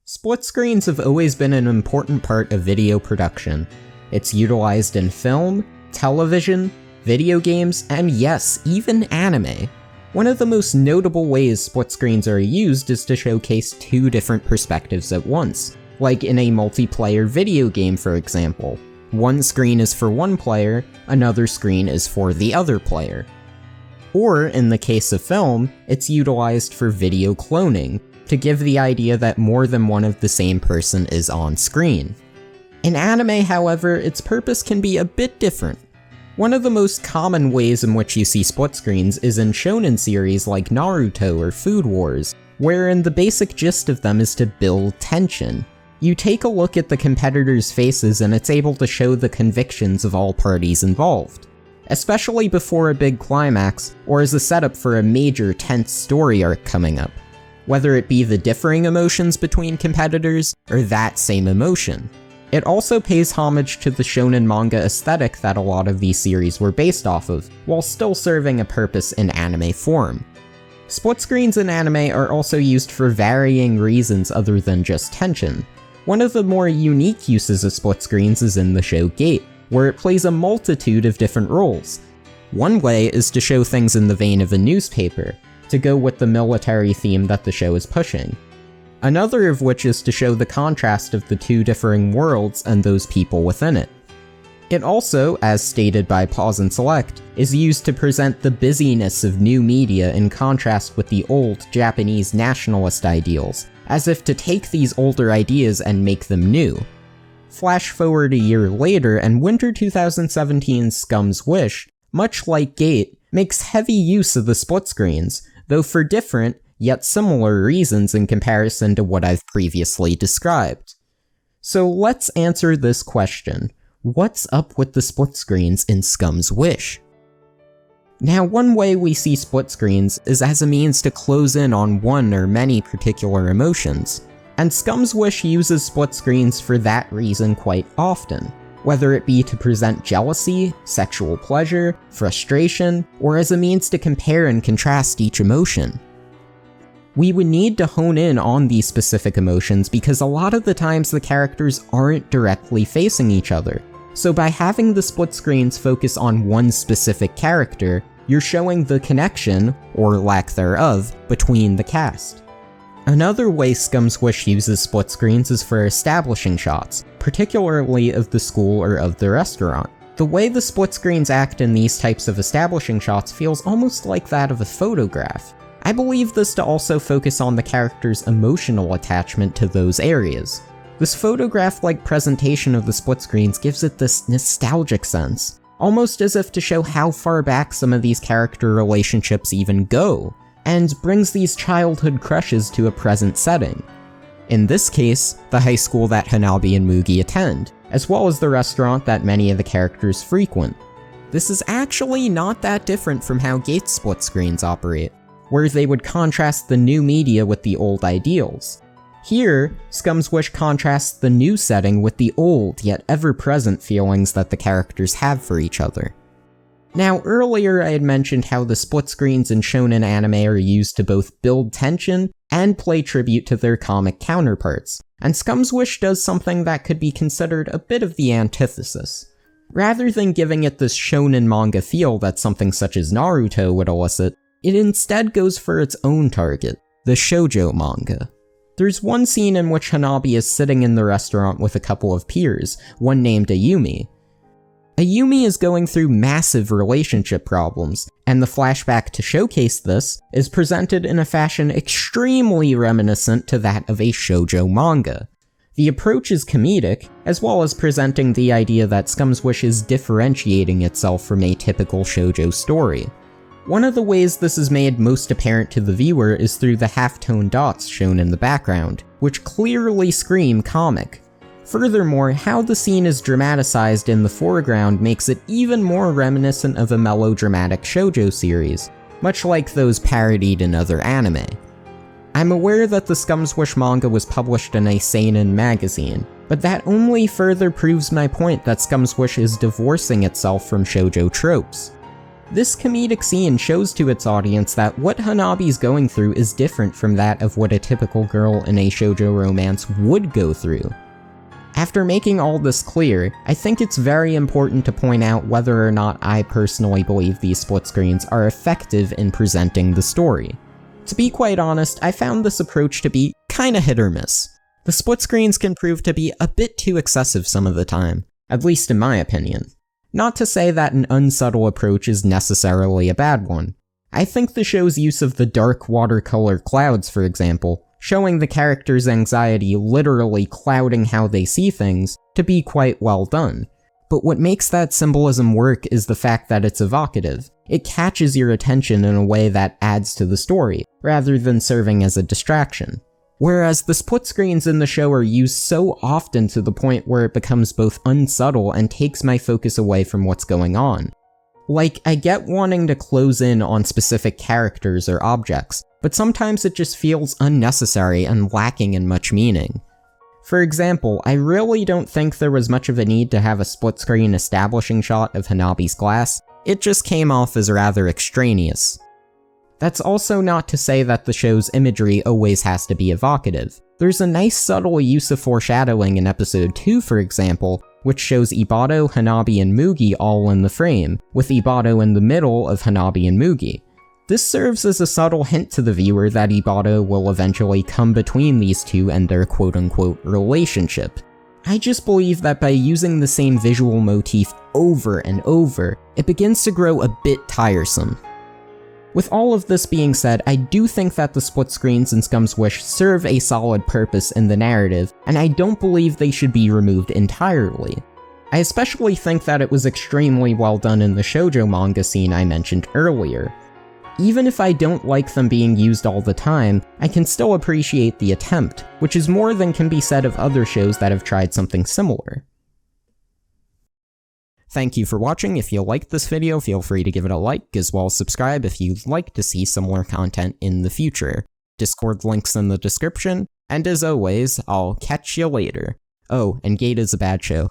Split screens have always been an important part of video production. It's utilized in film, television, video games, and yes, even anime. One of the most notable ways split screens are used is to showcase two different perspectives at once, like in a multiplayer video game, for example. One screen is for one player, another screen is for the other player. Or, in the case of film, it's utilized for video cloning, to give the idea that more than one of the same person is on screen. In anime, however, its purpose can be a bit different. One of the most common ways in which you see split screens is in shonen series like Naruto or Food Wars, wherein the basic gist of them is to build tension. You take a look at the competitors' faces and it's able to show the convictions of all parties involved. Especially before a big climax, or as a setup for a major tense story arc coming up. Whether it be the differing emotions between competitors, or that same emotion. It also pays homage to the shonen manga aesthetic that a lot of these series were based off of, while still serving a purpose in anime form. Split screens in anime are also used for varying reasons other than just tension. One of the more unique uses of split screens is in the show Gate, where it plays a multitude of different roles. One way is to show things in the vein of a newspaper, to go with the military theme that the show is pushing. Another of which is to show the contrast of the two differing worlds and those people within it. It also, as stated by Pause and Select, is used to present the busyness of new media in contrast with the old Japanese nationalist ideals, as if to take these older ideas and make them new. Flash forward a year later, and winter 2017's Scum's Wish, much like Gate, makes heavy use of the split screens, though for different, yet similar reasons in comparison to what I've previously described. So let's answer this question. What's up with the split screens in Scum's Wish? Now, one way we see split screens is as a means to close in on one or many particular emotions, and Scum's Wish uses split screens for that reason quite often, whether it be to present jealousy, sexual pleasure, frustration, or as a means to compare and contrast each emotion. We would need to hone in on these specific emotions because a lot of the times the characters aren't directly facing each other, so by having the split screens focus on one specific character, you're showing the connection, or lack thereof, between the cast. Another way Scum's Wish uses split screens is for establishing shots, particularly of the school or of the restaurant. The way the split screens act in these types of establishing shots feels almost like that of a photograph. I believe this to also focus on the character's emotional attachment to those areas. This photograph-like presentation of the split screens gives it this nostalgic sense, almost as if to show how far back some of these character relationships even go, and brings these childhood crushes to a present setting. In this case, the high school that Hanabi and Mugi attend, as well as the restaurant that many of the characters frequent. This is actually not that different from how Gate's split screens operate, where they would contrast the new media with the old ideals. Here, Scum's Wish contrasts the new setting with the old yet ever-present feelings that the characters have for each other. Now, earlier I had mentioned how the split screens in shonen anime are used to both build tension and pay tribute to their comic counterparts, and Scum's Wish does something that could be considered a bit of the antithesis. Rather than giving it this shonen manga feel that something such as Naruto would elicit, it instead goes for its own target, the shoujo manga. There's one scene in which Hanabi is sitting in the restaurant with a couple of peers, one named Ayumi. Ayumi is going through massive relationship problems, and the flashback to showcase this is presented in a fashion extremely reminiscent to that of a shoujo manga. The approach is comedic, as well as presenting the idea that Scum's Wish is differentiating itself from a typical shoujo story. One of the ways this is made most apparent to the viewer is through the halftone dots shown in the background, which clearly scream comic. Furthermore, how the scene is dramatized in the foreground makes it even more reminiscent of a melodramatic shoujo series, much like those parodied in other anime. I'm aware that the Scum's Wish manga was published in a seinen magazine, but that only further proves my point that Scum's Wish is divorcing itself from shoujo tropes. This comedic scene shows to its audience that what Hanabi's going through is different from that of what a typical girl in a shoujo romance would go through. After making all this clear, I think it's very important to point out whether or not I personally believe these split screens are effective in presenting the story. To be quite honest, I found this approach to be kinda hit or miss. The split screens can prove to be a bit too excessive some of the time, at least in my opinion. Not to say that an unsubtle approach is necessarily a bad one. I think the show's use of the dark watercolor clouds, for example, showing the characters' anxiety literally clouding how they see things, to be quite well done. But what makes that symbolism work is the fact that it's evocative. It catches your attention in a way that adds to the story, rather than serving as a distraction. Whereas the split screens in the show are used so often to the point where it becomes both unsubtle and takes my focus away from what's going on. Like, I get wanting to close in on specific characters or objects, but sometimes it just feels unnecessary and lacking in much meaning. For example, I really don't think there was much of a need to have a split screen establishing shot of Hanabi's glass. It just came off as rather extraneous. That's also not to say that the show's imagery always has to be evocative. There's a nice subtle use of foreshadowing in episode 2, for example, which shows Ibado, Hanabi, and Mugi all in the frame, with Ibado in the middle of Hanabi and Mugi. This serves as a subtle hint to the viewer that Ibado will eventually come between these two and their quote-unquote relationship. I just believe that by using the same visual motif over and over, it begins to grow a bit tiresome. With all of this being said, I do think that the split screens in Scum's Wish serve a solid purpose in the narrative, and I don't believe they should be removed entirely. I especially think that it was extremely well done in the shoujo manga scene I mentioned earlier. Even if I don't like them being used all the time, I can still appreciate the attempt, which is more than can be said of other shows that have tried something similar. Thank you for watching. If you liked this video, feel free to give it a like, as well as subscribe if you'd like to see some more content in the future. Discord links in the description, and as always, I'll catch you later. Oh, and Gate is a bad show.